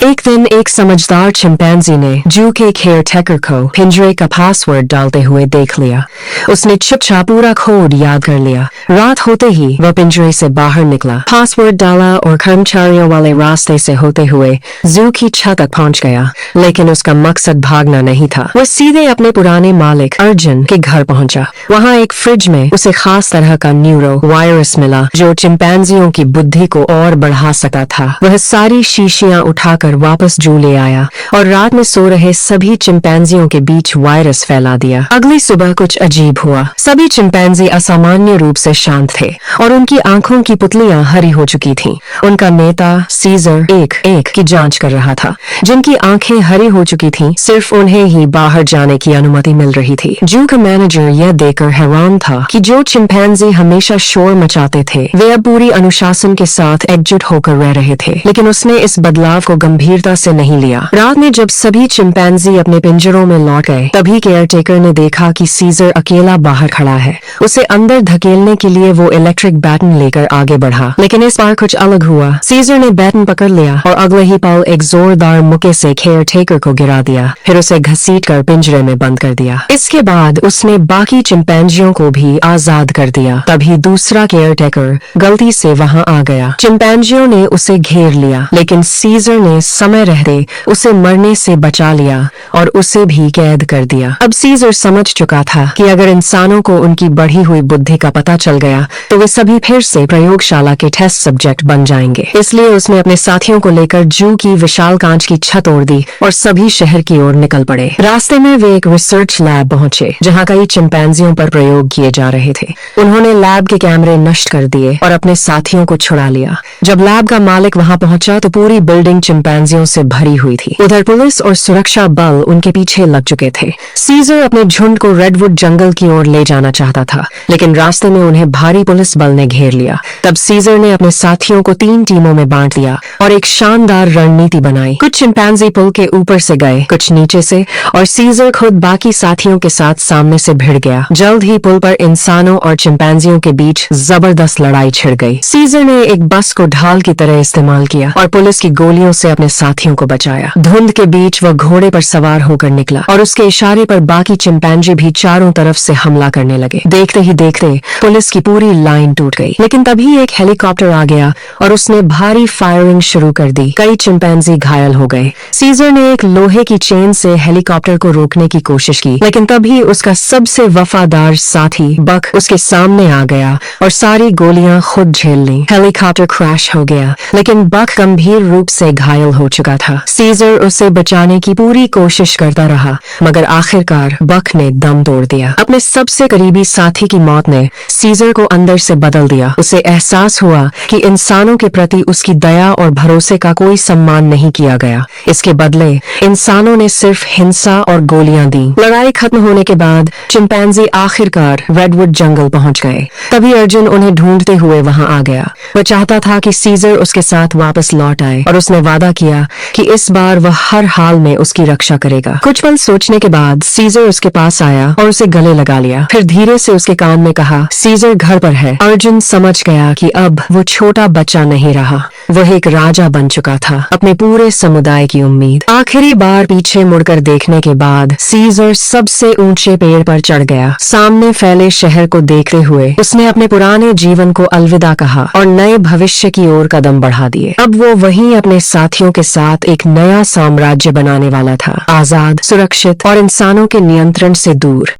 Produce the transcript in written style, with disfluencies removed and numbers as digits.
एक दिन एक समझदार चिंपैंजी ने जू के केयर टेकर को पिंजरे का पासवर्ड डालते हुए देख लिया। उसने चुपचाप पूरा कोड याद कर लिया। रात होते ही वह पिंजरे से बाहर निकला, पासवर्ड डाला और कर्मचारियों वाले रास्ते से होते हुए जू की छत तक पहुंच गया। लेकिन उसका मकसद भागना नहीं था। वह सीधे अपने पुराने मालिक अर्जुन के घर पहुंचा। वहां एक फ्रिज में उसे खास तरह का न्यूरो वायरस मिला जो चिंपैंजियों की बुद्धि को और बढ़ा सकता था। वह सारी शीशियां उठाकर वापस जू ले आया और रात में सो रहे सभी चिंपैंजियों के बीच वायरस फैला दिया। अगली सुबह कुछ अजीब हुआ। सभी चिंपैंजी असामान्य रूप से शांत थे और उनकी आंखों की पुतलियां हरी हो चुकी थीं। उनका नेता सीजर एक एक की जांच कर रहा था। जिनकी आंखें हरी हो चुकी थीं, सिर्फ उन्हें ही बाहर जाने की अनुमति मिल रही थी। जू का मैनेजर यह देखकर हैरान था कि जो चिंपैंजी हमेशा शोर मचाते थे वे अब पूरी अनुशासन के साथ एकजुट होकर रह रहे थे। लेकिन उसने इस बदलाव को गंभीरता से नहीं लिया। रात में जब सभी चिंपैंजी अपने पिंजरों में लौट गए तभी केयरटेकर ने देखा कि सीजर अकेला बाहर खड़ा है। उसे अंदर धकेलने के लिए वो इलेक्ट्रिक बैटन लेकर आगे बढ़ा, लेकिन इस बार कुछ अलग हुआ। सीजर ने बैटन पकड़ लिया और अगले ही पल एक जोरदार मुक्के से केयरटेकर को गिरा दिया, फिर उसे घसीटकर पिंजरे में बंद कर दिया। इसके बाद उसने बाकी चिंपैंजियों को भी आजाद कर दिया। तभी दूसरा केयरटेकर गलती से वहां आ गया। चिंपैंजियों ने उसे घेर लिया, लेकिन सीजर ने समय रहते उसे मरने से बचा लिया और उसे भी कैद कर दिया। अब सीजर समझ चुका था कि अगर इंसानों को उनकी बढ़ी हुई बुद्धि का पता चल गया तो वे सभी फिर से प्रयोगशाला के टेस्ट सब्जेक्ट बन जाएंगे। इसलिए उसने अपने साथियों को लेकर जू की विशाल कांच की छत तोड़ दी और सभी शहर की ओर निकल पड़े। रास्ते में वे एक रिसर्च लैब पहुंचे जहां कई चिंपैंजियों पर प्रयोग किए जा रहे थे। उन्होंने लैब के कैमरे नष्ट कर दिए और अपने साथियों को छुड़ा लिया। जब लैब का मालिक वहां पहुंचा तो पूरी बिल्डिंग चिंपैंजियों से भरी हुई थी। उधर पुलिस और सुरक्षा बल उनके पीछे लग चुके थे। सीजर अपने झुंड को रेडवुड जंगल की ओर ले जाना चाहता था, लेकिन रास्ते में उन्हें भारी पुलिस बल ने घेर लिया। तब सीजर ने अपने साथियों को 3 टीमों में बांट दिया और एक शानदार रणनीति बनाई। कुछ चिंपैंजी पुल के ऊपर से गए, कुछ नीचे से, और सीजर खुद बाकी साथियों के साथ सामने से भिड़ गया। जल्द ही पुल पर इंसानों और चिंपैंजियों के बीच जबरदस्त लड़ाई छिड़ गई। सीजर ने एक बस को ढाल की तरह इस्तेमाल किया और पुलिस की गोलियों से अपने साथियों को बचाया। धुंध के बीच वह घोड़े पर सवार होकर निकला और उसके इशारे पर बाकी चिंपैंजी भी चारों तरफ से हमला करने लगे। देखते ही देखते पुलिस की पूरी लाइन टूट गई। लेकिन तभी एक हेलीकॉप्टर आ गया और उसने भारी फायरिंग शुरू कर दी। कई चिंपैंजी घायल हो गए। सीजर ने एक लोहे की चेन से हेलीकॉप्टर को रोकने की कोशिश की, लेकिन तभी उसका सबसे वफादार साथी बक उसके सामने आ गया और सारी गोलियां खुद झेल ली। हेलीकॉप्टर क्रैश हो गया, लेकिन बक गंभीर रूप से घायल हो चुका था। सीजर उसे बचाने की पूरी कोशिश करता रहा, मगर आखिरकार बक ने दम तोड़ दिया। अपने सबसे करीबी साथी की मौत ने सीजर को अंदर से बदल दिया। उसे एहसास हुआ कि इंसानों के प्रति उसकी दया और भरोसे का कोई सम्मान नहीं किया गया। इसके बदले इंसानों ने सिर्फ हिंसा और गोलियां दी। लड़ाई खत्म होने के बाद चिंपैंजी आखिरकार रेडवुड जंगल पहुंच गए। तभी अर्जुन उन्हें ढूंढते हुए वहां आ गया। वह चाहता था कि सीजर उसके साथ वापस लौट आए और उसने वादा किया कि इस बार वह हर हाल में उसकी रक्षा करेगा। कुछ पल सोचने के बाद सीजर उसके पास आया और उसे गले लगा लिया। फिर धीरे से उसके कान में कहा, सीजर घर पर है। अर्जुन समझ गया कि अब वो छोटा बच्चा नहीं रहा, वह एक राजा बन चुका था, अपने पूरे समुदाय की उम्मीद। आखिरी बार पीछे मुड़कर देखने के बाद सीजर सबसे ऊंचे पेड़ पर चढ़ गया। सामने फैले शहर को देखते हुए उसने अपने पुराने जीवन को अलविदा कहा और नए भविष्य की ओर कदम बढ़ा दिए। अब वो वहीं अपने साथियों के साथ एक नया साम्राज्य बनाने वाला था, आजाद, सुरक्षित और इंसानों के नियंत्रण से दूर।